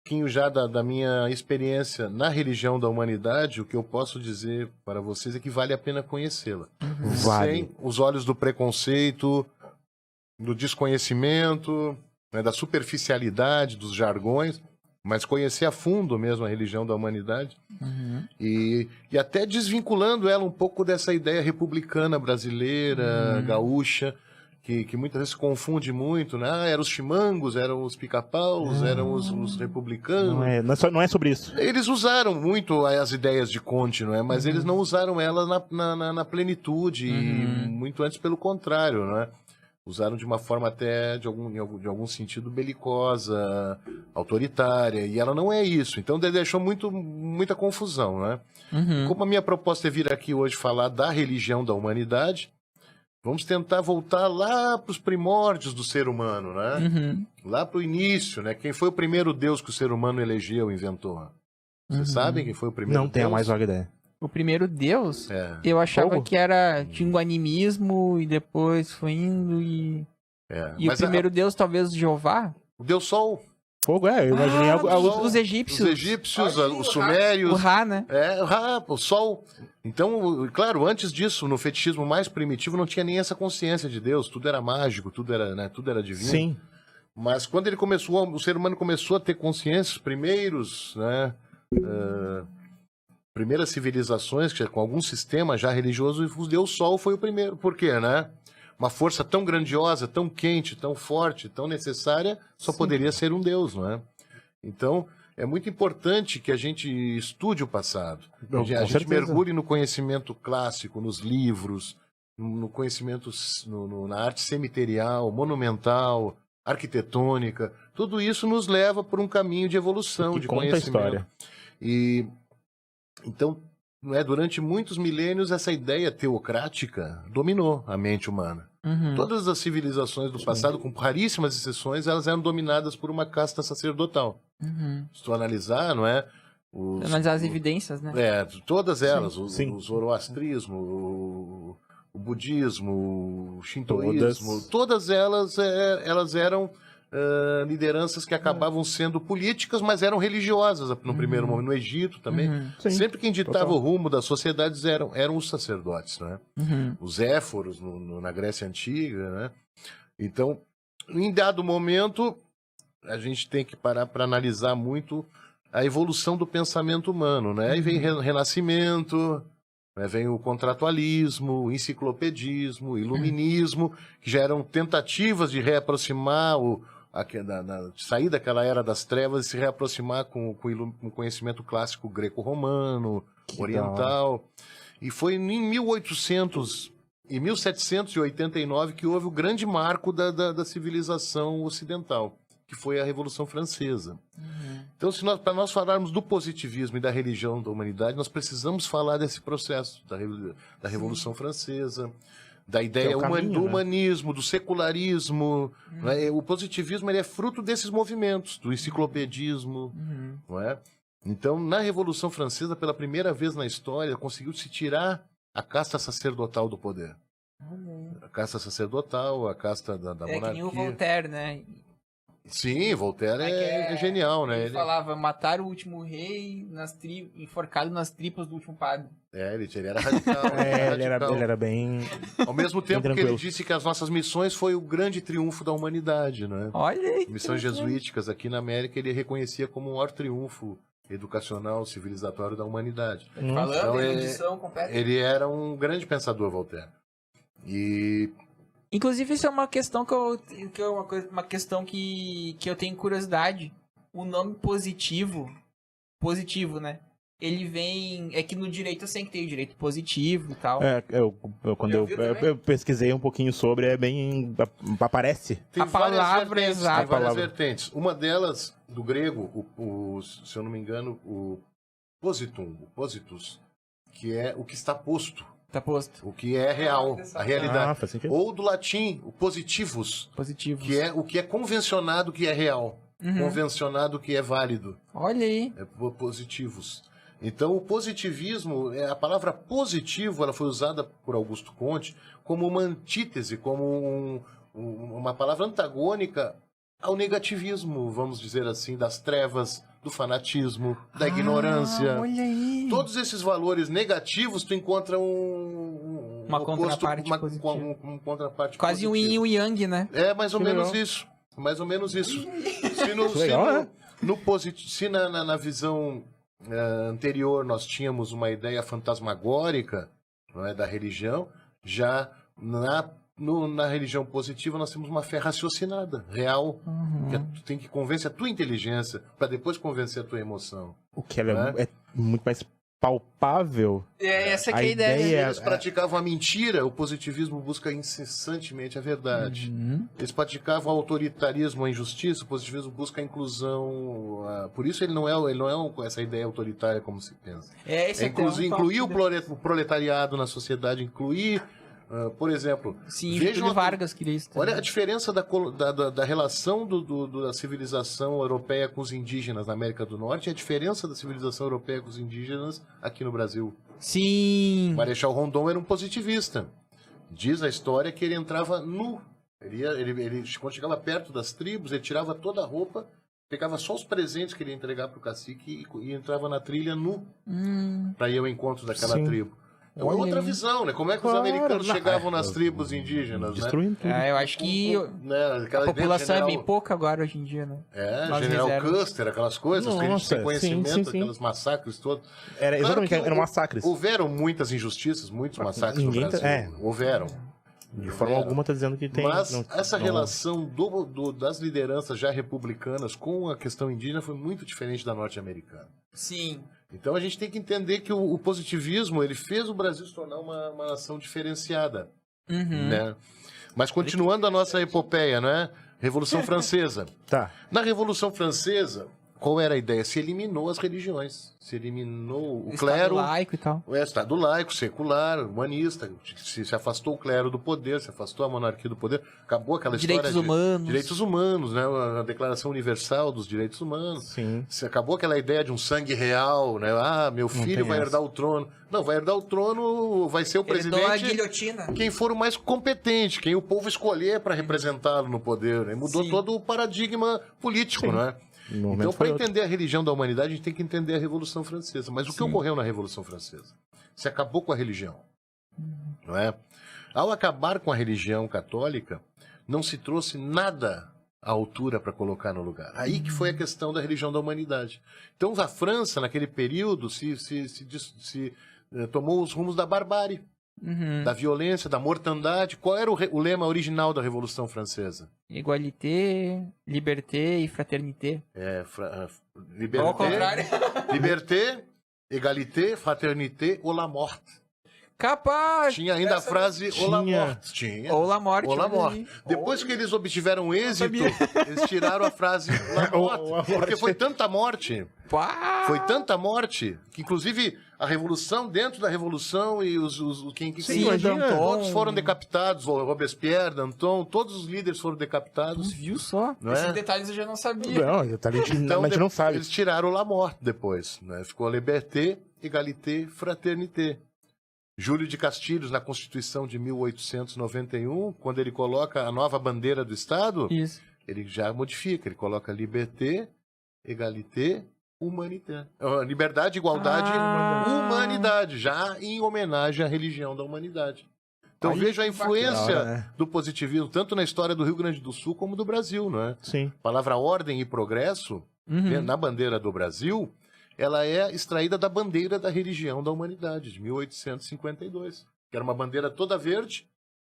pouquinho já da minha experiência na religião da humanidade, o que eu posso dizer para vocês é que vale a pena conhecê-la. Sem os olhos do preconceito, do desconhecimento, né, da superficialidade, dos jargões, mas conhecer a fundo mesmo a religião da humanidade. E até desvinculando ela um pouco dessa ideia republicana brasileira, gaúcha, que muitas vezes se confunde muito, né? Ah, eram os chimangos, eram os pica-paus, eram os republicanos. Não é sobre isso. Eles usaram muito as ideias de Conte, não é? Mas eles não usaram elas na plenitude, e muito antes pelo contrário, não é? Usaram de uma forma até, de algum sentido, belicosa, autoritária, e ela não é isso. Então deixou muita confusão, né? Como a minha proposta é vir aqui hoje falar da religião da humanidade, vamos tentar voltar lá para os primórdios do ser humano, né? Lá para o início, né? Quem foi o primeiro Deus que o ser humano elegeu, inventou? Vocês sabem quem foi o primeiro Deus? Não tenho a mais vaga ideia. O primeiro Deus, eu achava que era tinha um animismo e depois foi indo e... E o primeiro Deus, talvez, Jeová? O Deus Sol. Fogo, eu imaginei os egípcios. Os egípcios, os sumérios. O Ra, né? O Ra, o Sol. Então, claro, antes disso, no fetichismo mais primitivo, não tinha nem essa consciência de Deus. Tudo era mágico, tudo era divino. Sim. Mas quando o ser humano começou a ter consciência, os primeiros, né? Primeiras civilizações, com algum sistema já religioso, o Deus Sol foi o primeiro. Por quê, né? Uma força tão grandiosa, tão quente, tão forte, tão necessária, só poderia ser um Deus, não é? Então, é muito importante que a gente estude o passado. A gente mergulhe no conhecimento clássico, nos livros, no conhecimento, na arte cemiterial, monumental, arquitetônica. Tudo isso nos leva por um caminho de evolução, de conhecimento. Conta a história. Então, durante muitos milênios, essa ideia teocrática dominou a mente humana. Todas as civilizações do passado, com raríssimas exceções, elas eram dominadas por uma casta sacerdotal. Se tu analisar, não é? Analisar as evidências, né? Todas elas, o zoroastrismo, o budismo, o shintoísmo, todas elas eram lideranças que acabavam sendo políticas, mas eram religiosas no primeiro momento. No Egito também. Sempre quem ditava o rumo das sociedades eram os sacerdotes, né? Os éforos na Grécia Antiga, né? Então, em dado momento, a gente tem que parar para analisar muito a evolução do pensamento humano, né? Aí vem o Renascimento, né? Vem o contratualismo, o enciclopedismo, o iluminismo, que já eram tentativas de reaproximar sair daquela era das trevas e se reaproximar com o conhecimento clássico greco-romano, oriental. E foi em 1789 que houve o grande marco da civilização ocidental, que foi a Revolução Francesa. Então, para nós falarmos do positivismo e da religião da humanidade, nós precisamos falar desse processo da Revolução Francesa, da ideia do humanismo, do secularismo. Né? O positivismo ele é fruto desses movimentos, do enciclopedismo. Não é? Então, na Revolução Francesa, pela primeira vez na história, conseguiu-se tirar a casta sacerdotal do poder. A casta sacerdotal, a casta da monarquia. É que nem o Voltaire, né? Sim, Voltaire é genial, né? Ele falava, matar o último rei enforcado nas tripas do último padre. Ele era radical. Ele era bem... Ao mesmo tempo que ele disse que as nossas missões foi o grande triunfo da humanidade, né? Olha aí. Missões jesuíticas aqui na América, ele reconhecia como o maior triunfo educacional, civilizatório da humanidade. Falando de erudição completa. Ele era um grande pensador, Voltaire. Inclusive, isso é uma questão uma questão que eu tenho curiosidade. O nome positivo, né? Ele vem... É que no direito eu sei que tem o direito positivo e tal. Quando eu pesquisei um pouquinho sobre, é bem... Aparece. Tem várias vertentes. Uma delas, do grego, se eu não me engano, o positum, o positus, que é o que está posto. Tá posto. O que é real, a realidade. Faz sentido. Ou do latim, o positivus. Que é o que é convencionado que é real. Convencionado que é válido. Olha aí. É positivus. Então, o positivismo, a palavra positivo, ela foi usada por Augusto Comte como uma antítese, como uma palavra antagônica ao negativismo, vamos dizer assim, das trevas, do fanatismo, da ignorância. Olha aí. Todos esses valores negativos, tu encontra Uma contraparte positiva. um contraparte Quase um positivo. yin e um yang, né? É mais ou Que menos legal. isso. Mais ou menos isso. Se na visão anterior nós tínhamos uma ideia fantasmagórica, não é, da religião, já na religião positiva nós temos uma fé raciocinada, real, que tu tem que convencer a tua inteligência para depois convencer a tua emoção. O que é muito mais palpável. Essa que é a A ideia. ideia- Eles praticavam a mentira, o positivismo busca incessantemente a verdade. Eles praticavam o autoritarismo, a injustiça, o positivismo busca a inclusão. Por isso ele não é essa ideia autoritária como se pensa. Incluir o proletariado na sociedade, incluir, por exemplo... Sim, vejam Getúlio Vargas queria isso também. Olha a diferença da relação da civilização europeia com os indígenas na América do Norte e a diferença da civilização europeia com os indígenas aqui no Brasil. Sim. Marechal Rondon era um positivista. Diz a história que ele entrava nu. Ele quando chegava perto das tribos, ele tirava toda a roupa, pegava só os presentes que ele ia entregar para o cacique e entrava na trilha nu para ir ao encontro daquela Sim. tribo. Então é outra visão, né? Como é que os americanos chegavam nas tribos indígenas, Destruindo tudo. Eu acho que Aquela a população ideia de é bem pouca agora hoje em dia, né? Nas General reservas. Custer, aquelas coisas que a gente Nossa, tem conhecimento, sim. aqueles massacres todos. Era, exatamente, Claro que eram massacres. Houveram muitas injustiças, muitos massacres Ninguém no Brasil. tá- De forma alguma tá dizendo que tem... Mas não- essa não- relação das lideranças já republicanas com a questão indígena foi muito diferente da norte-americana. Sim. Então a gente tem que entender que o positivismo ele fez o Brasil se tornar uma nação diferenciada, né? Mas continuando a nossa epopeia, né? Revolução Francesa. Tá. Na Revolução Francesa, qual era a ideia? Se eliminou as religiões, se eliminou o clero, laico e tal. o Estado laico, secular, humanista, se afastou o clero do poder, se afastou a monarquia do poder, acabou aquela Direitos história humanos. de direitos humanos, né? A Declaração Universal dos Direitos Humanos. Sim. Se acabou aquela ideia de um sangue real, né? Ah, meu filho tem vai essa. herdar o trono. Não, vai herdar o trono, vai ser o Herdou a presidente guilhotina. quem for o mais competente, quem o povo escolher para representá-lo no poder. Né? Mudou Sim. todo o paradigma político, não é? No momento Então, para foi outro. entender a religião da humanidade, a gente tem que entender a Revolução Francesa. Mas o que ocorreu na Revolução Francesa? Se acabou com a religião, não é? Ao acabar com a religião católica, não se trouxe nada à altura para colocar no lugar. Aí que foi a questão da religião da humanidade. Então, a França, naquele período, tomou os rumos da barbárie, da violência, da mortandade. Qual era o lema original da Revolução Francesa? Égalité, liberté e fraternité. Liberté, contrário. liberté, égalité, fraternité ou la morte. Capaz! Tinha ainda a frase ou la Tinha. morte. Tinha. Ou la morte. Ou la olha morte. aí. Depois que eles obtiveram êxito, eles tiraram a frase la morte. Porque foi tanta morte. Pá! Foi tanta morte que, inclusive, a revolução, dentro da revolução, e quem Sim, imagina. todos foram decapitados. O Robespierre, Danton, todos os líderes foram decapitados. Viu só? Não Esses é? detalhes eu já não sabia. Não, a gente não sabe. Eles tiraram la morte depois. Né? Ficou liberté, égalité, fraternité. Júlio de Castilhos, na Constituição de 1891, quando ele coloca a nova bandeira do Estado, Isso. ele já modifica, ele coloca liberté, égalité, humanité. Liberdade, igualdade, humanidade, já em homenagem à religião da humanidade. Então Olha veja a que influência bacana, né? do positivismo, tanto na história do Rio Grande do Sul como do Brasil, não é? Sim. A palavra ordem e progresso, na bandeira do Brasil, ela é extraída da bandeira da religião da humanidade, de 1852, que era uma bandeira toda verde,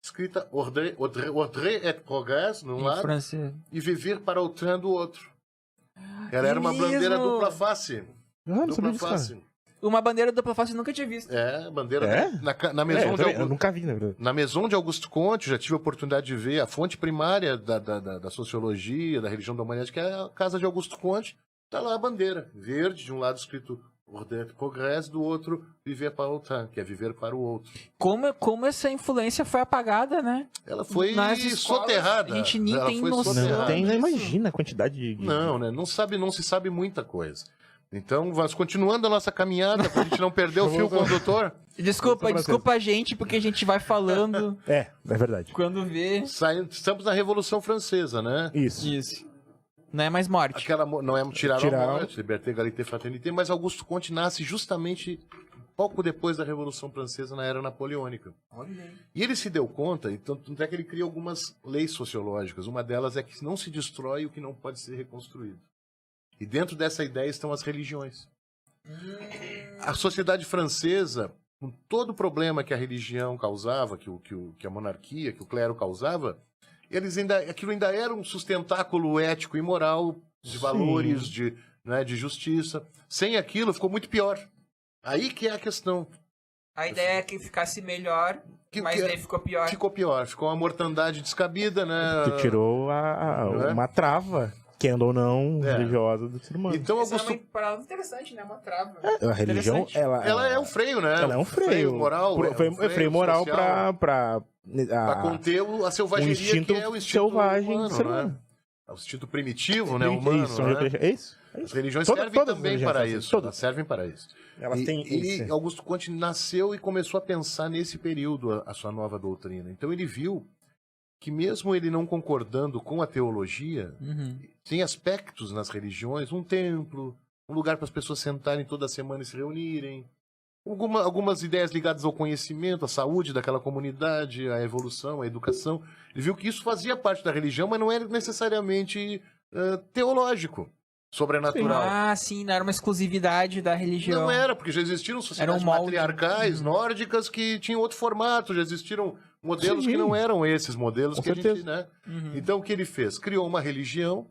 escrita ordre et progrès, num Em lado, francês. e viver para o trem do outro. Ela era uma mesmo? bandeira dupla face. Não sabia Dupla disso, cara. face. Uma bandeira dupla face eu nunca tinha visto. É, bandeira É? na Maison de eu Augusto. nunca vi, na verdade. Na Maison de Auguste Comte, eu já tive a oportunidade de ver a fonte primária da sociologia, da religião da humanidade, que é a casa de Auguste Comte. Está lá a bandeira, verde, de um lado escrito ordem et progrès, do outro viver para o trem, que é viver para o outro. Como essa influência foi apagada, né? Ela foi Nas escolas, soterrada. a gente nem Ela tem foi noção. soterrada. Não tem, não imagina a quantidade de... Não, né? Não se sabe muita coisa. Então, vamos continuando a nossa caminhada, para a gente não perder o fio condutor. Desculpa a gente, porque a gente vai falando É verdade. quando vê. Estamos na Revolução Francesa, né? Isso. Isso. Não é mais morte. Não é tirar a morte, liberté, égalité, fraternité, mas Augusto Conte nasce justamente pouco depois da Revolução Francesa, na era napoleônica. E ele se deu conta, então, tanto é que ele cria algumas leis sociológicas. Uma delas é que não se destrói o que não pode ser reconstruído. E dentro dessa ideia estão as religiões. A sociedade francesa, com todo o problema que a religião causava, que a monarquia, que o clero causava, aquilo ainda era um sustentáculo ético e moral, de valores, de justiça. Sem aquilo, ficou muito pior. Aí que é a questão. A ideia é que ficasse melhor, mas daí ficou pior. Ficou pior, ficou uma mortandade descabida, né? Tu tirou uma trava, querendo ou não, religiosa do ser humano. Então, Essa é uma parada interessante, né? Uma trava. A religião, ela é um freio, né? Ela é um freio moral. Freio moral pra conter a selvageria, que é o instinto selvagem humano, do ser humano. Né? O instinto primitivo, né? Humano. Isso, né? É isso. As religiões servem também para isso. Elas servem para isso. Elas têm Augusto Conte nasceu e começou a pensar nesse período a sua nova doutrina. Então ele viu que mesmo ele não concordando com a teologia, tem aspectos nas religiões, um templo, um lugar para as pessoas sentarem toda semana e se reunirem, algumas ideias ligadas ao conhecimento, à saúde daquela comunidade, à evolução, à educação. Ele viu que isso fazia parte da religião, mas não era necessariamente teológico. Sobrenatural. Ah, sim, não era uma exclusividade da religião. Não era, porque já existiram sociedades matriarcais, nórdicas, que tinham outro formato, já existiram modelos que não eram esses modelos que a gente, né? Então o que ele fez? Criou uma religião,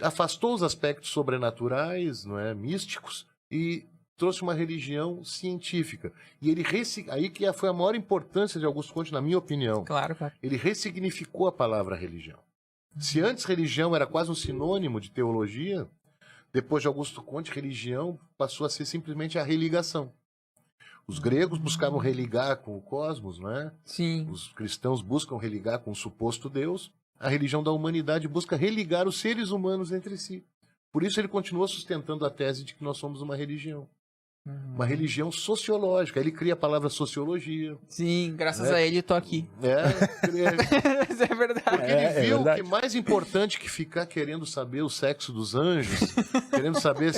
afastou os aspectos sobrenaturais, não é, místicos, e trouxe uma religião científica. E ele aí que foi a maior importância de Augusto Conte, na minha opinião. Claro. Ele ressignificou a palavra religião. Se antes religião era quase um sinônimo de teologia, depois de Augusto Conte, religião passou a ser simplesmente a religação. Os gregos buscavam religar com o cosmos, não é? Sim. Os cristãos buscam religar com o suposto Deus. A religião da humanidade busca religar os seres humanos entre si. Por isso ele continua sustentando a tese de que nós somos uma religião. Uma religião sociológica. Ele cria a palavra sociologia. Sim, graças a ele eu tô aqui. Isso é verdade. Porque ele viu que mais importante que ficar querendo saber o sexo dos anjos, querendo saber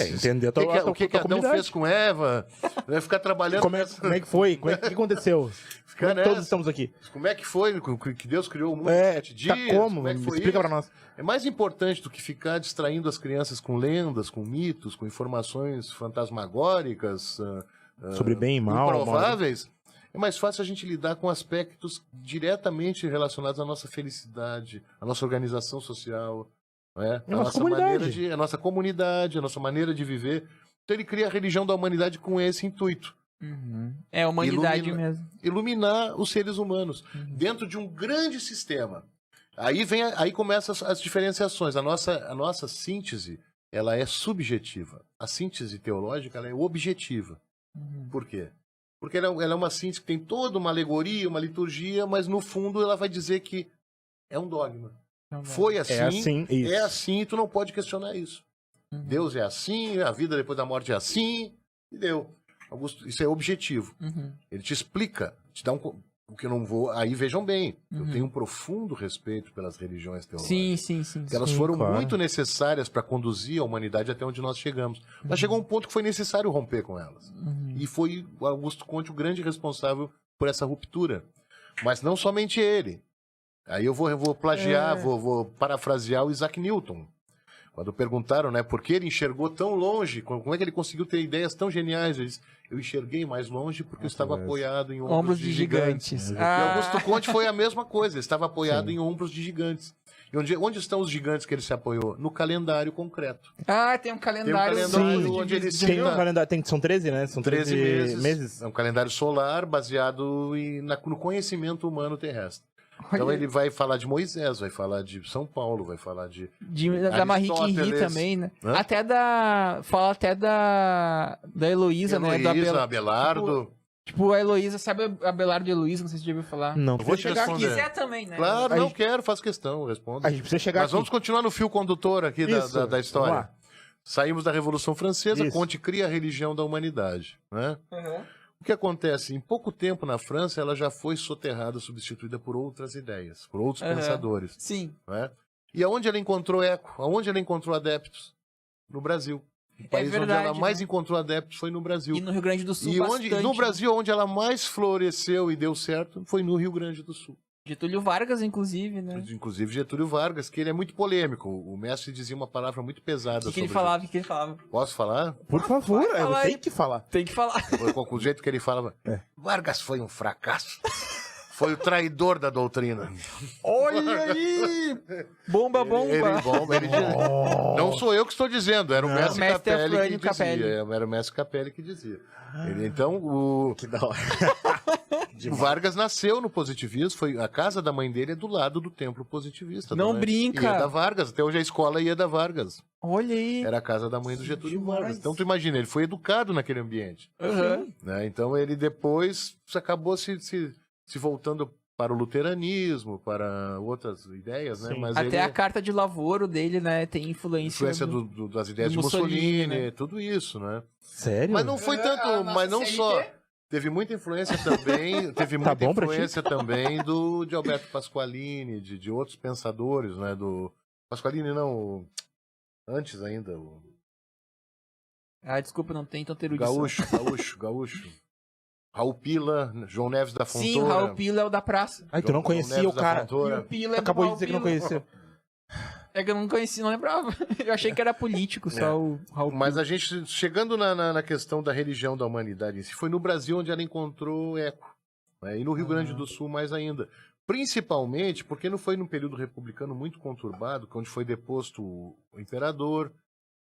o que Adão fez com Eva, né? Ficar trabalhando... Como é que foi? O que aconteceu? Todos estamos aqui. Como é que foi que Deus criou o mundo em 7 dias? Como é que foi Explica isso? pra nós. É mais importante do que ficar distraindo as crianças com lendas, com mitos, com informações fantasmagóricas, sobre bem e mal, improváveis. É mais fácil a gente lidar com aspectos diretamente relacionados à nossa felicidade, à nossa organização social, né? A nossa comunidade. A nossa comunidade, a nossa maneira de viver. Então ele cria a religião da humanidade com esse intuito. É a humanidade mesmo. Iluminar os seres humanos dentro de um grande sistema. Aí começam as diferenciações. A nossa síntese, ela é subjetiva. A síntese teológica, ela é objetiva. Por quê? Porque ela é uma síntese que tem toda uma alegoria, uma liturgia, mas no fundo ela vai dizer que é um dogma. Foi assim, é assim, e tu não pode questionar isso. Deus é assim, a vida depois da morte é assim, e deu. Augusto, isso é objetivo. Ele te explica, te dá o que eu não vou... Aí vejam bem, eu tenho um profundo respeito pelas religiões teológicas. Sim. Elas foram muito necessárias para conduzir a humanidade até onde nós chegamos. Mas chegou um ponto que foi necessário romper com elas. E foi o Augusto Conte o grande responsável por essa ruptura. Mas não somente ele. Aí eu vou plagiar, vou parafrasear o Isaac Newton. Quando perguntaram, né, por que ele enxergou tão longe, como é que ele conseguiu ter ideias tão geniais, ele disse, eu enxerguei mais longe porque eu estava apoiado em ombros de gigantes. E Augusto Conte foi a mesma coisa, ele estava apoiado em ombros de gigantes. E onde estão os gigantes que ele se apoiou? No calendário concreto. Tem um calendário. Onde ele tem um calendário, são 13, né? São 13 meses. É um calendário solar baseado no conhecimento humano terrestre. Então ele vai falar de Moisés, vai falar de São Paulo, vai falar da Marie Curie também, né? Fala até da Heloísa, né? Do Abelardo. Tipo, a Heloísa, sabe a Abelardo de Heloísa? Não sei se você já ouviu falar. Não. Eu vou te responder. Se quiser também, né? Claro, não quero, faço questão, respondo. A gente precisa chegar Mas vamos continuar no fio condutor aqui da história. Saímos da Revolução Francesa, Conte cria a religião da humanidade, né? O que acontece? Em pouco tempo na França, ela já foi soterrada, substituída por outras ideias, por outros pensadores. Sim. Né? E aonde ela encontrou eco? Aonde ela encontrou adeptos? No Brasil. O país onde ela mais encontrou adeptos foi no Brasil. E no Rio Grande do Sul no Brasil, onde ela mais floresceu e deu certo, foi no Rio Grande do Sul. Getúlio Vargas, inclusive, né? Inclusive Getúlio Vargas, que ele é muito polêmico. O mestre dizia uma palavra muito pesada. O que ele falava? O que ele falava? Posso falar? Por favor, eu tenho que falar. Tem que falar. Com o jeito que ele falava. Vargas foi um fracasso. Foi o traidor da doutrina. Olha aí! Bomba! Não sou eu que estou dizendo, era o mestre Capelli que Capelli. dizia. Era o mestre Capelli que dizia. Então, Que da hora. o Vargas nasceu no positivismo, a casa da mãe dele é do lado do templo positivista. Não brinca! Ieda Vargas, até hoje a escola Ieda Vargas. Olha aí! Era a casa da mãe do Getúlio Vargas. Então tu imagina, ele foi educado naquele ambiente. Né? Então ele depois acabou se voltando para o luteranismo, para outras ideias, né? Mas até a carta de lavoro dele, né, tem influência das ideias de Mussolini, né? Tudo isso, né? Sério? Mas não foi tanto, mas não só. Teve muita influência também, também de Alberto Pasqualini, de outros pensadores, né? Do Pasqualini não, antes ainda. Desculpa, não tem tanta erudição. Gaúcho. Raul Pila, João Neves da Fontoura. Sim, o Raul Pila é o da praça. Tu não conhecia o cara. E o Pila acabou de dizer que não conhecia. É que eu não conhecia, não lembrava. Eu achei que era político, só o Raul Pila. Mas a gente, chegando na questão da religião da humanidade em si, foi no Brasil onde ela encontrou eco. Né? E no Rio Grande do Sul mais ainda. Principalmente porque não foi num período republicano muito conturbado, onde foi deposto o imperador,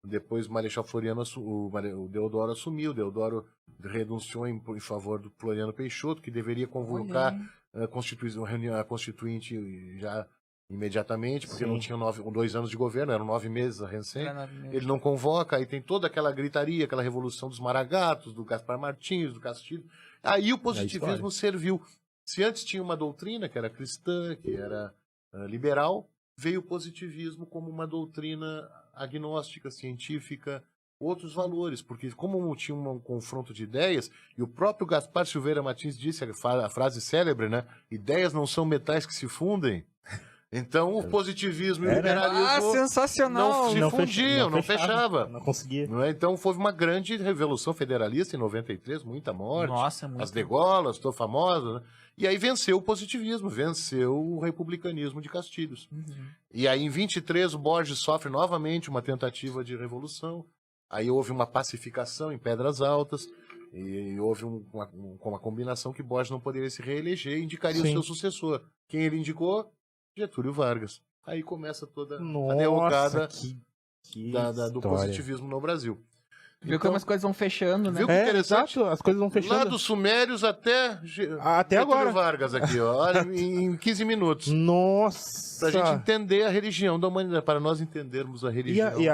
depois o Marechal Floriano, o Deodoro assumiu, o Deodoro renunciou em favor do Floriano Peixoto, que deveria convocar a Constituinte já imediatamente, porque não tinha 2 anos de governo, eram 9 meses recém. Ele não convoca, aí tem toda aquela gritaria, aquela revolução dos Maragatos, do Gaspar Martins, do Castilho. Aí o positivismo serviu. Se antes tinha uma doutrina que era cristã, que era liberal, veio o positivismo como uma doutrina agnóstica, científica, outros valores, porque como tinha um confronto de ideias, e o próprio Gaspar Silveira Martins disse a frase célebre, né? Ideias não são metais que se fundem. Então o positivismo e o liberalismo sensacional. não se fundiam, não fechava. Não conseguia. Não é? Então houve uma grande revolução federalista em 93, muita morte. Nossa, muito. As degolas, estou famosa, né? E aí venceu o positivismo, venceu o republicanismo de Castilhos. E aí em 23 o Borges sofre novamente uma tentativa de revolução. Aí houve uma pacificação em Pedras Altas. E houve uma combinação que Borges não poderia se reeleger e indicaria o seu sucessor. Quem ele indicou? Getúlio Vargas. Aí começa toda a derrocada do positivismo no Brasil. Viu como as coisas vão fechando, né? Viu que interessante? Exato, as coisas vão fechando. Lá dos Sumérios até agora. Vargas aqui, ó, em 15 minutos. Nossa! Pra gente entender a religião da humanidade, para nós entendermos a religião.